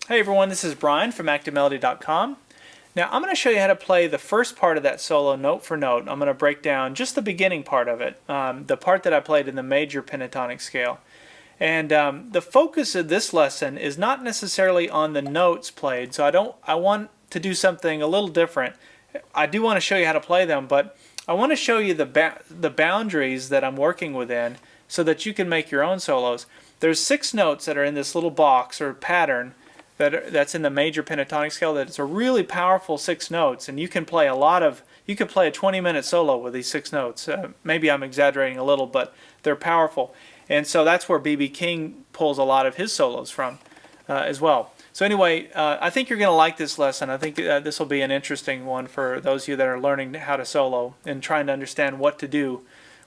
Hey everyone, this is Brian from ActiveMelody.com. Now I'm going to show you how to play the first part of that solo note for note. I'm going to break down just the beginning part of it, the part that I played in the major pentatonic scale. And the focus of this lesson is not necessarily on the notes played, so I want to do something a little different. I do want to show you how to play them, but I want to show you the boundaries that I'm working within so that you can make your own solos. There's 6 notes that are in this little box or pattern that's in the major pentatonic scale. That it's a really powerful 6 notes, and you can play a 20-minute solo with these 6 notes. Maybe I'm exaggerating a little, but they're powerful, and so that's where B.B. King pulls a lot of his solos from as well. So anyway, I think you're going to like this lesson. I think this will be an interesting one for those of you that are learning how to solo and trying to understand what to do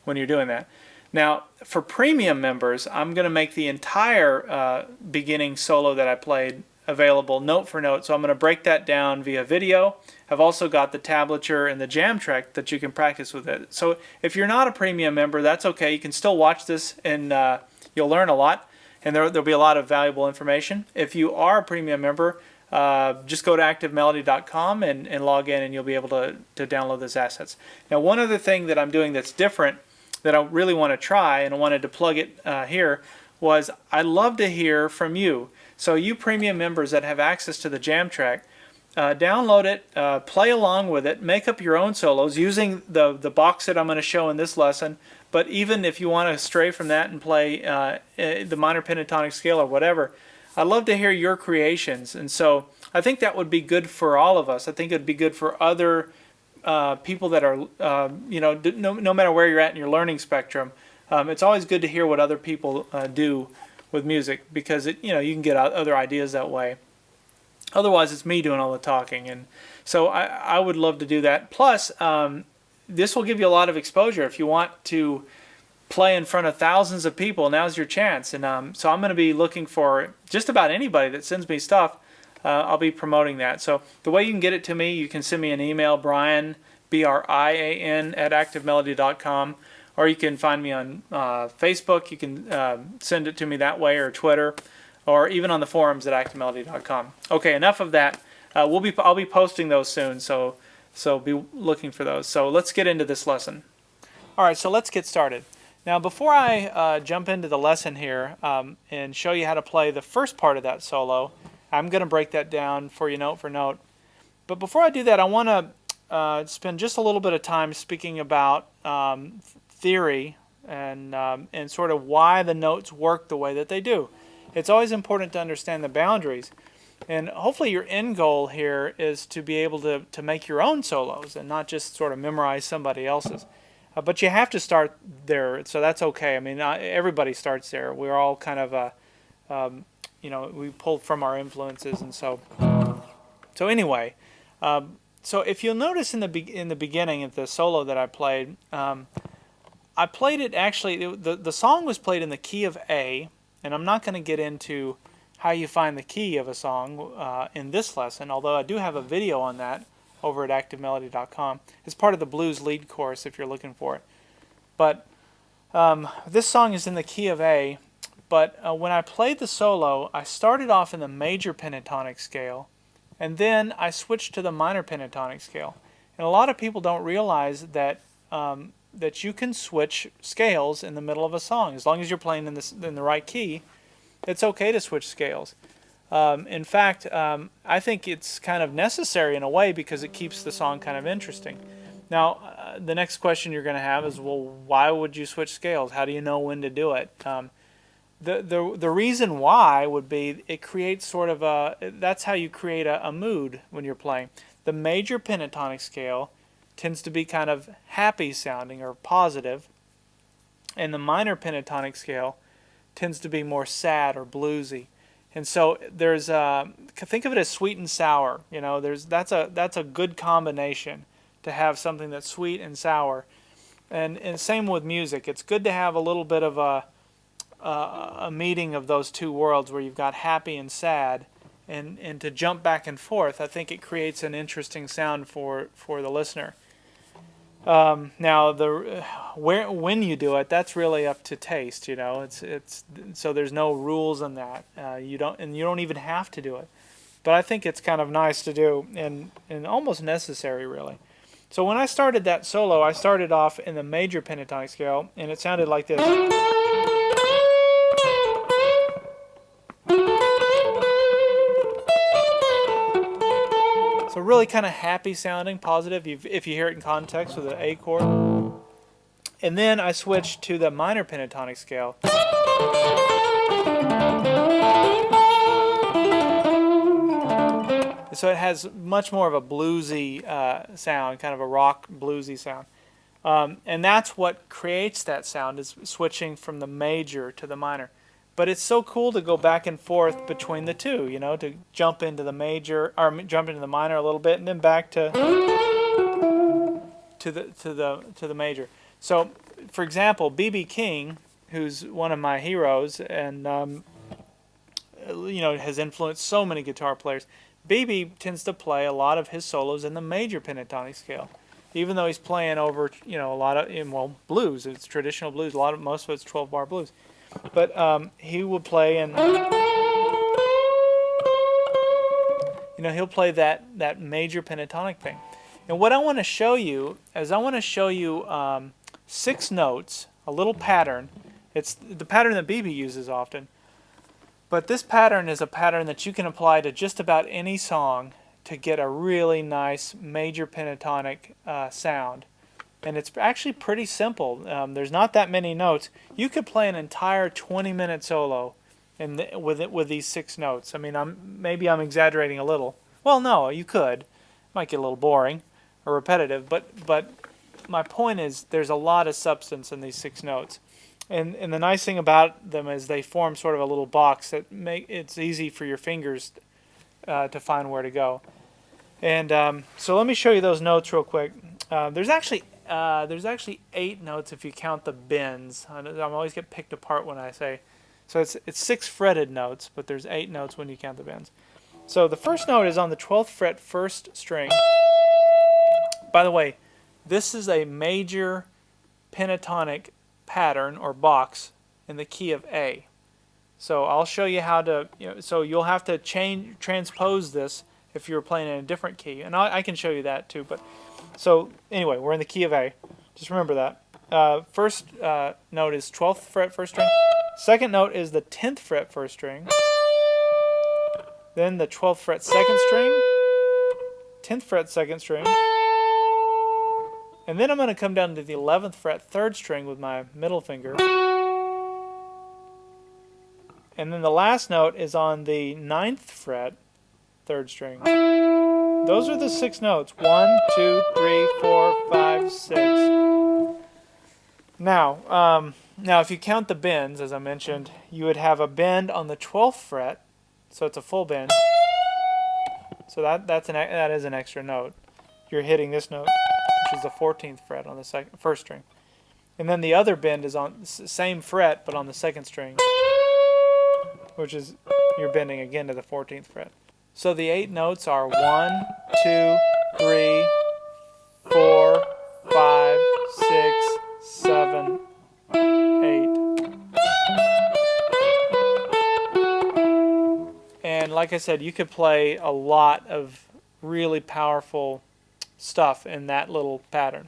when you're doing that. Now, for premium members, I'm going to make the entire beginning solo that I played available note for note. So I'm going to break that down via video. I've also got the tablature and the jam track that you can practice with it. So if you're not a premium member, that's okay. You can still watch this and you'll learn a lot, and there'll be a lot of valuable information. If you are a premium member, just go to ActiveMelody.com and log in, and you'll be able to download those assets. Now, one other thing that I'm doing that's different that I really want to try, and I wanted to plug it here, was I'd love to hear from you. So you premium members that have access to the jam track, download it, play along with it, make up your own solos using the box that I'm going to show in this lesson. But even if you want to stray from that and play the minor pentatonic scale or whatever, I'd love to hear your creations. And so I think that would be good for all of us. I think it would be good for other people that are, no matter where you're at in your learning spectrum. It's always good to hear what other people do with music, because you can get other ideas that way. Otherwise, it's me doing all the talking, and so I would love to do that. Plus, this will give you a lot of exposure. If you want to play in front of thousands of people, now's your chance. And so I'm going to be looking for just about anybody that sends me stuff. I'll be promoting that. So the way you can get it to me, you can send me an email, Brian, BRIAN, at ActiveMelody.com. Or you can find me on Facebook. You can send it to me that way, or Twitter, or even on the forums at ActiveMelody.com. Okay, enough of that. I'll be posting those soon, so be looking for those. So let's get into this lesson. All right, so let's get started. Now, before I jump into the lesson here and show you how to play the first part of that solo, I'm going to break that down for you note for note. But before I do that, I want to spend just a little bit of time speaking about theory and sort of why the notes work the way that they do. It's always important to understand the boundaries, and hopefully your end goal here is to be able to make your own solos and not just sort of memorize somebody else's. But you have to start there, so that's okay. I mean, everybody starts there. We're all kind of we pulled from our influences, and so anyway. So if you'll notice in the beginning of the solo that I played, I played it actually, the song was played in the key of A, and I'm not going to get into how you find the key of a song in this lesson, although I do have a video on that over at ActiveMelody.com. It's part of the blues lead course if you're looking for it. But this song is in the key of A, but when I played the solo, I started off in the major pentatonic scale, and then I switched to the minor pentatonic scale. And a lot of people don't realize that that you can switch scales in the middle of a song. As long as you're playing in the right key, it's okay to switch scales. In fact, I think it's kind of necessary in a way, because it keeps the song kind of interesting. Now, the next question you're going to have is, well, why would you switch scales? How do you know when to do it? The reason why would be it creates sort of that's how you create a mood when you're playing. The major pentatonic scale tends to be kind of happy sounding or positive, and the minor pentatonic scale tends to be more sad or bluesy. And so there's think of it as sweet and sour. That's a good combination, to have something that's sweet and sour. And same with music. It's good to have a little bit of a meeting of those two worlds, where you've got happy and sad, and to jump back and forth. I think it creates an interesting sound for the listener. Now when you do it, that's really up to taste. You know, it's so there's no rules on that. You don't even have to do it. But I think it's kind of nice to do and almost necessary, really. So when I started that solo, I started off in the major pentatonic scale, and it sounded like this. So really kind of happy sounding, positive, if you hear it in context with an A chord. And then I switched to the minor pentatonic scale. So it has much more of a bluesy sound, kind of a rock bluesy sound. And that's what creates that sound, is switching from the major to the minor. But it's so cool to go back and forth between the two, you know, to jump into the major or jump into the minor a little bit and then back to the major. So, for example, B.B. King, who's one of my heroes and you know, has influenced so many guitar players. B.B. tends to play a lot of his solos in the major pentatonic scale, even though he's playing over, you know, a lot of blues. It's traditional blues. Most of it's 12-bar blues, but he would play and he'll play that major pentatonic thing. And what I want to show you is 6 notes, a little pattern. It's the pattern that B.B. uses often. But this pattern is a pattern that you can apply to just about any song to get a really nice major pentatonic sound. And it's actually pretty simple. There's not that many notes. You could play an entire 20-minute solo with these 6 notes. I mean, maybe I'm exaggerating a little. Well, no, you could. It might get a little boring or repetitive, but my point is there's a lot of substance in these 6 notes. And the nice thing about them is they form sort of a little box that it's easy for your fingers to find where to go. And so let me show you those notes real quick. There's actually 8 notes if you count the bends. I always get picked apart when I say. So it's 6 fretted notes, but there's 8 notes when you count the bends. So the first note is on the 12th fret, 1st string. By the way, this is a major pentatonic pattern or box in the key of A. So I'll show you how to, so you'll have to transpose this if you're playing in a different key, and I can show you that too. But so anyway, we're in the key of A. Just remember that. First note is 12th fret, 1st string. Second note is the 10th fret, 1st string. Then the 12th fret, 2nd string. 10th fret, 2nd string. And then I'm going to come down to the 11th fret, 3rd string with my middle finger. And then the last note is on the 9th fret, 3rd string. Those are the 6 notes. 1, 2, 3, 4, 5, 6. Now if you count the bends, as I mentioned, you would have a bend on the 12th fret, so it's a full bend. So that is an extra note. You're hitting this note, which is the 14th fret on the 1st string. And then the other bend is on the same fret, but on the 2nd string, which is you're bending again to the 14th fret. So the 8 notes are 1, 2, 3, 4, 5, 6, 7, 8. And like I said, you could play a lot of really powerful stuff in that little pattern.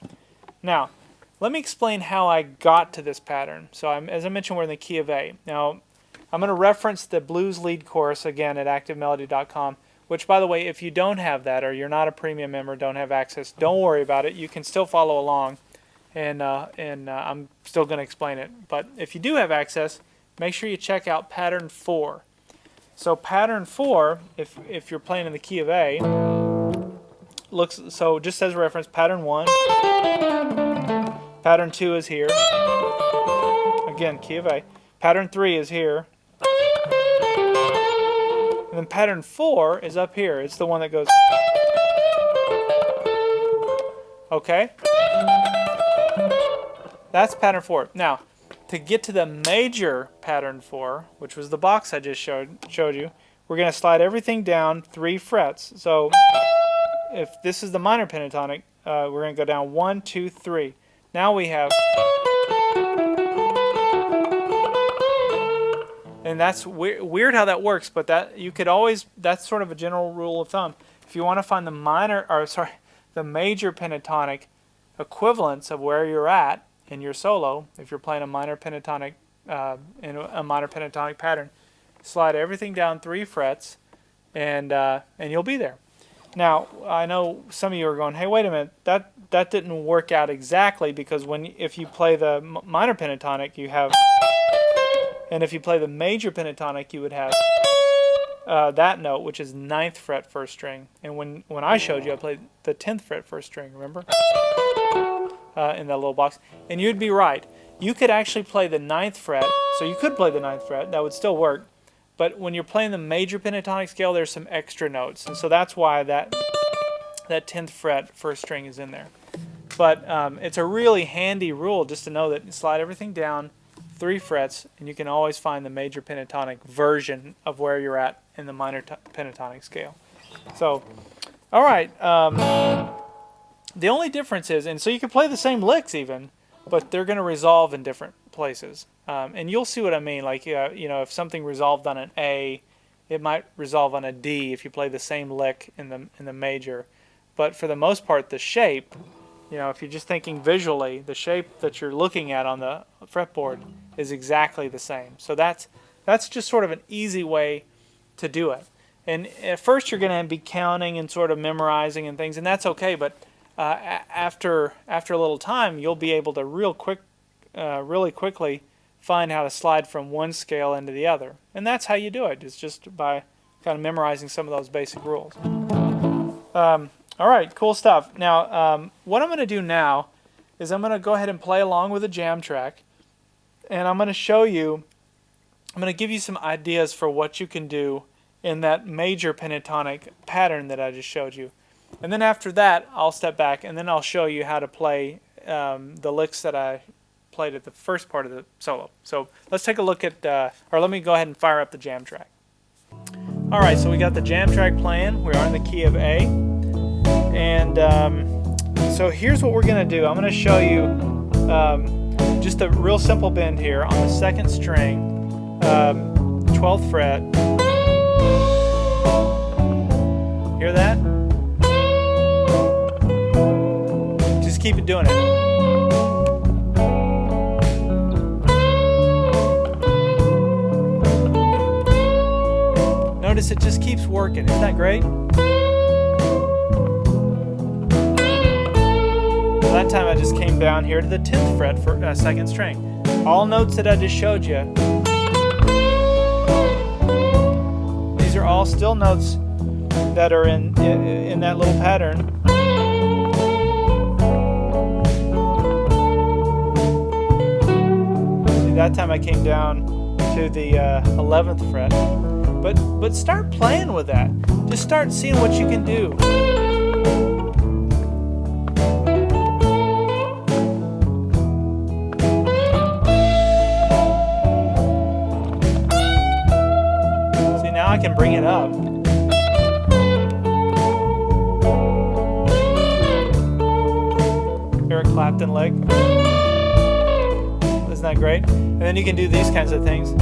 Now, let me explain how I got to this pattern. So as I mentioned, we're in the key of A. Now, I'm going to reference the blues lead course again at activemelody.com, which, by the way, if you don't have that or you're not a premium member, don't have access, don't worry about it. You can still follow along, and I'm still going to explain it. But if you do have access, make sure you check out pattern 4. So pattern 4, if you're playing in the key of A, so just as a reference, pattern 1, pattern 2 is here, again, key of A, pattern 3 is here, and then pattern 4 is up here. It's the one that goes, okay? That's pattern 4. Now, to get to the major pattern 4, which was the box I just showed you, we're going to slide everything down 3 frets. So if this is the minor pentatonic we're going to go down 1, 2, 3. Now we have, and that's weird how that works, but that you could always, that's sort of a general rule of thumb. If you want to find the the major pentatonic equivalents of where you're at in your solo, if you're playing a minor pentatonic in a minor pentatonic pattern, slide everything down 3 frets, and you'll be there. Now, I know some of you are going, hey, wait a minute, that didn't work out exactly, because if you play the minor pentatonic, you have, and if you play the major pentatonic, you would have that note, which is 9th fret 1st string. And when I showed you, I played the 10th fret 1st string, remember? In that little box. And you'd be right. You could actually play the 9th fret, so you could play the 9th fret, that would still work. But when you're playing the major pentatonic scale, there's some extra notes. And so that's why that 10th fret 1st string is in there. But it's a really handy rule just to know that you slide everything down 3 frets, and you can always find the major pentatonic version of where you're at in the minor pentatonic scale. So, all right. The only difference is, and so you can play the same licks even, but they're going to resolve in different places. And you'll see what I mean. Like, if something resolved on an A, it might resolve on a D if you play the same lick in the major. But for the most part, the shape, if you're just thinking visually, the shape that you're looking at on the fretboard is exactly the same. So that's just sort of an easy way to do it. And at first you're going to be counting and sort of memorizing and things, and that's okay. But after a little time, you'll be able to really quickly find how to slide from one scale into the other. And that's how you do it. It's just by kind of memorizing some of those basic rules. All right, cool stuff. Now, what I'm going to do now is I'm going to go ahead and play along with a jam track, and I'm going to show you, I'm going to give you some ideas for what you can do in that major pentatonic pattern that I just showed you. And then after that, I'll step back, and then I'll show you how to play the licks that I played at the first part of the solo. So let's take a look at, or let me go ahead and fire up the jam track. All right, so we got the jam track playing. We are in the key of A. And so here's what we're going to do. I'm going to show you just a real simple bend here on the 2nd string, 12th fret. Hear that? Just keep it doing it. Notice it just keeps working. Isn't that great? So that time I just came down here to the 10th fret for 2nd string. All notes that I just showed you, these are all still notes that are in that little pattern. See, that time I came down to the 11th fret. But start playing with that. Just start seeing what you can do. See, now I can bring it up. Eric Clapton lick. Isn't that great? And then you can do these kinds of things.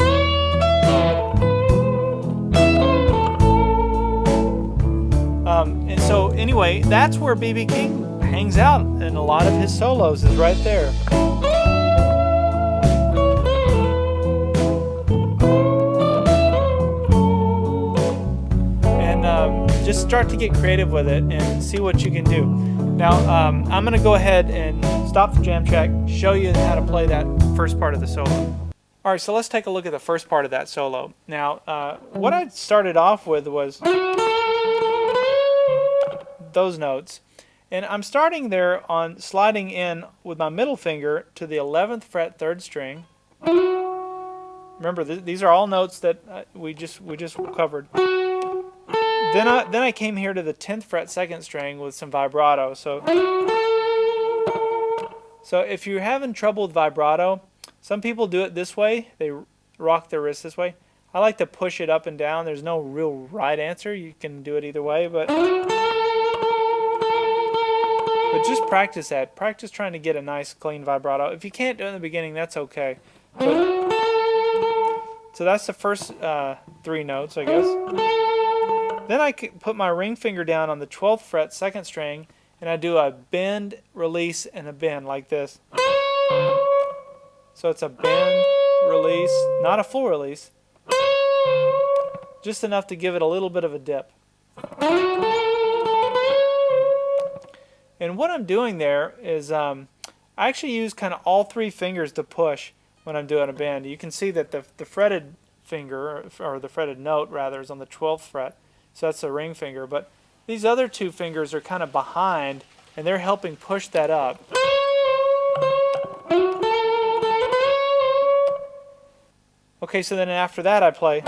And so anyway, that's where B.B. King hangs out in a lot of his solos, is right there. And just start to get creative with it and see what you can do. Now, I'm going to go ahead and stop the jam track, show you how to play that first part of the solo. All right, so let's take a look at the first part of that solo. Now, what I started off with was those notes, and I'm starting there on sliding in with my middle finger to the 11th fret 3rd string. Remember, these are all notes that we just covered. Then I came here to the 10th fret 2nd string with some vibrato. So if you're having trouble with vibrato, some people do it this way. They rock their wrist this way. I like to push it up and down. There's no real right answer. You can do it either way, but But just practice that. Practice trying to get a nice clean vibrato. If you can't do it in the beginning, that's okay. But, so that's the first 3 notes, I guess. Then I put my ring finger down on the 12th fret, 2nd string, and I do a bend, release, and a bend like this. So it's a bend, release, not a full release, just enough to give it a little bit of a dip. And what I'm doing there is I actually use kind of all 3 fingers to push when I'm doing a bend. You can see that the fretted finger, or the fretted note rather, is on the 12th fret. So that's the ring finger. But these other 2 fingers are kind of behind, and they're helping push that up. Okay, so then after that I play.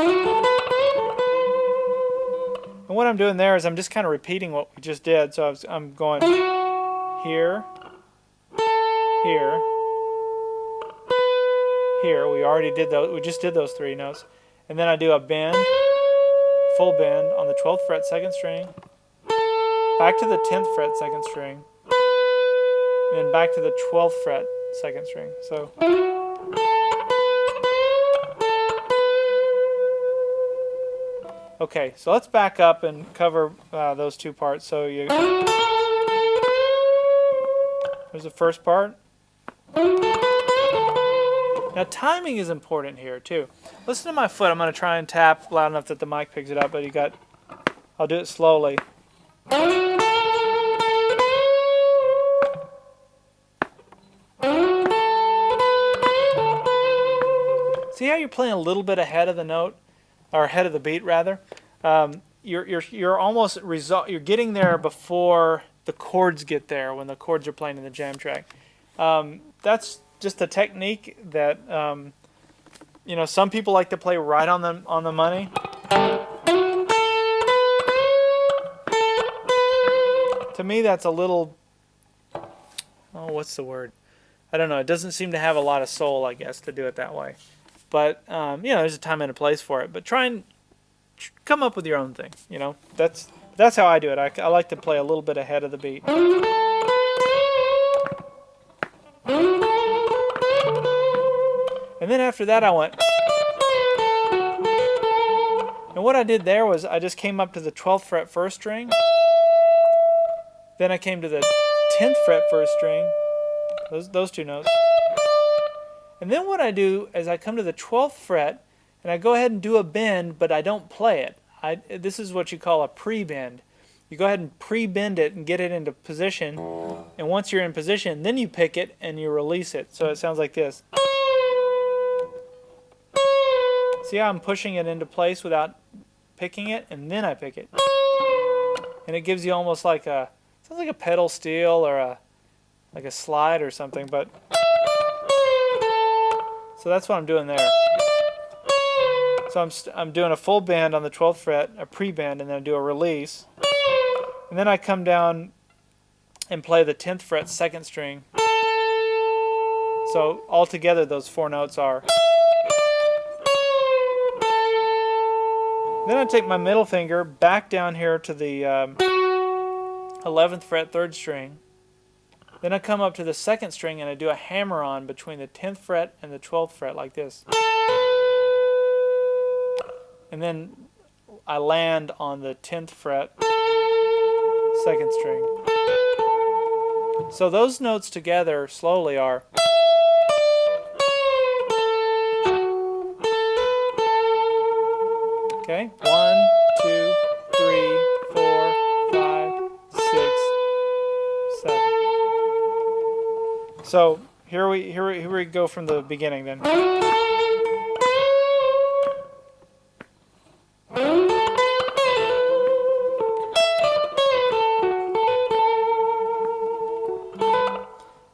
And what I'm doing there is I'm just kind of repeating what we just did. So I'm going here, here, here. We already did those. We just did those 3 notes. And then I do a bend, full bend on the 12th fret, 2nd string, back to the 10th fret, 2nd string, and then back to the 12th fret, 2nd string. So. Okay, so let's back up and cover those 2 parts. So there's the first part. Now timing is important here too. Listen to my foot. I'm going to try and tap loud enough that the mic picks it up, but I'll do it slowly. See how you're playing a little bit ahead of the note, or ahead of the beat rather? You're almost you're getting there before the chords get there, when the chords are playing in the jam track. That's just a technique that you know, some people like to play right on the money. To me, that's a little, oh, what's the word? I don't know. It doesn't seem to have a lot of soul, I guess, to do it that way. But you know, there's a time and a place for it. But try and come up with your own thing. You know, that's how I do it. I like to play a little bit ahead of the beat. And then after that I went. And what I did there was I just came up to the 12th fret 1st string. Then I came to the 10th fret 1st string. Those 2 notes. And then what I do is I come to the 12th fret and I go ahead and do a bend, but I don't play it. This is what you call a pre-bend. You go ahead and pre-bend it and get it into position. And once you're in position, then you pick it and you release it. So it sounds like this. See how I'm pushing it into place without picking it, and then I pick it. And it gives you almost like sounds like a pedal steel or like a slide or something, but so that's what I'm doing there. So I'm doing a full bend on the 12th fret, a pre-bend, and then I do a release. And then I come down and play the 10th fret 2nd string. So altogether those 4 notes are. Then I take my middle finger back down here to the 11th fret 3rd string. Then I come up to the 2nd string and I do a hammer on between the 10th fret and the 12th fret like this. And then I land on the 10th fret 2nd string. So those notes together slowly are. Okay, 1, 2, 3, 4, 5, 6, 7. So here we go from the beginning then.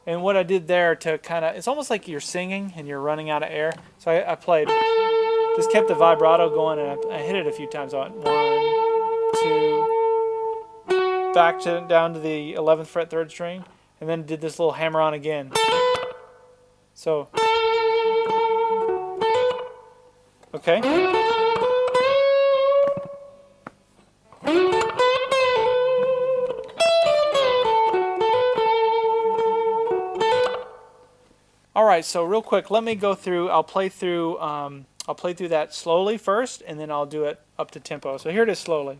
And what I did there to kind of, it's almost like you're singing and you're running out of air. So I played, just kept the vibrato going, and I hit it a few times. I went 1, 2, back down to the 11th fret 3rd string, and then did this little hammer on again. So, okay. right, so real quick, let me go through. I'll play through that slowly first, and then I'll do it up to tempo. So here it is slowly.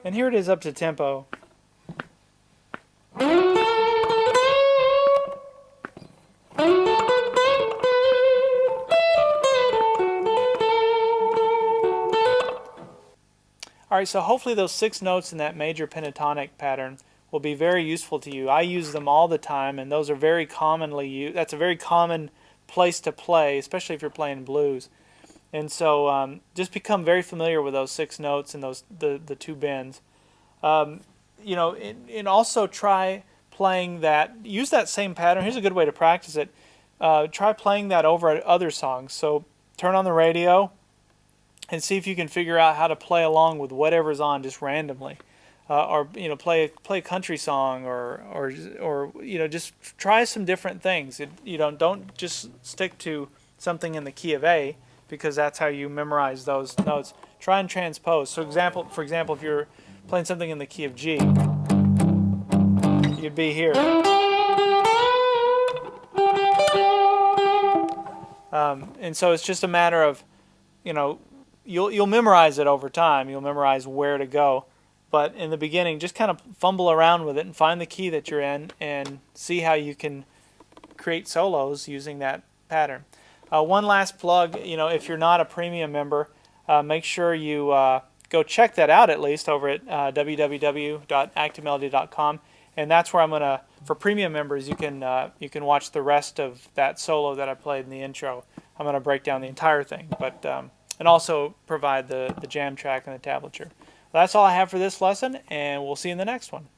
And here it is up to tempo. Alright, so hopefully those 6 notes in that major pentatonic pattern will be very useful to you. I use them all the time, and those are very commonly used. That's a very common place to play, especially if you're playing blues. And so just become very familiar with those 6 notes and those the 2 bends. You know, and also try playing that. Use that same pattern. Here's a good way to practice it. Try playing that over other songs. So turn on the radio and see if you can figure out how to play along with whatever's on just randomly, or you know, play a country song, or you know, just try some different things. You don't just stick to something in the key of A, because that's how you memorize those notes. Try and transpose. So for example, if you're playing something in the key of G, you'd be here. And so it's just a matter of, you know, you'll memorize it over time. You'll memorize where to go. But in the beginning, just kind of fumble around with it and find the key that you're in and see how you can create solos using that pattern. One last plug, you know, if you're not a premium member, make sure you go check that out at least over at www.activemelody.com, and that's where I'm gonna, for premium members, you can watch the rest of that solo that I played in the intro. I'm gonna break down the entire thing, but and also provide the jam track and the tablature. That's all I have for this lesson, and we'll see you in the next one.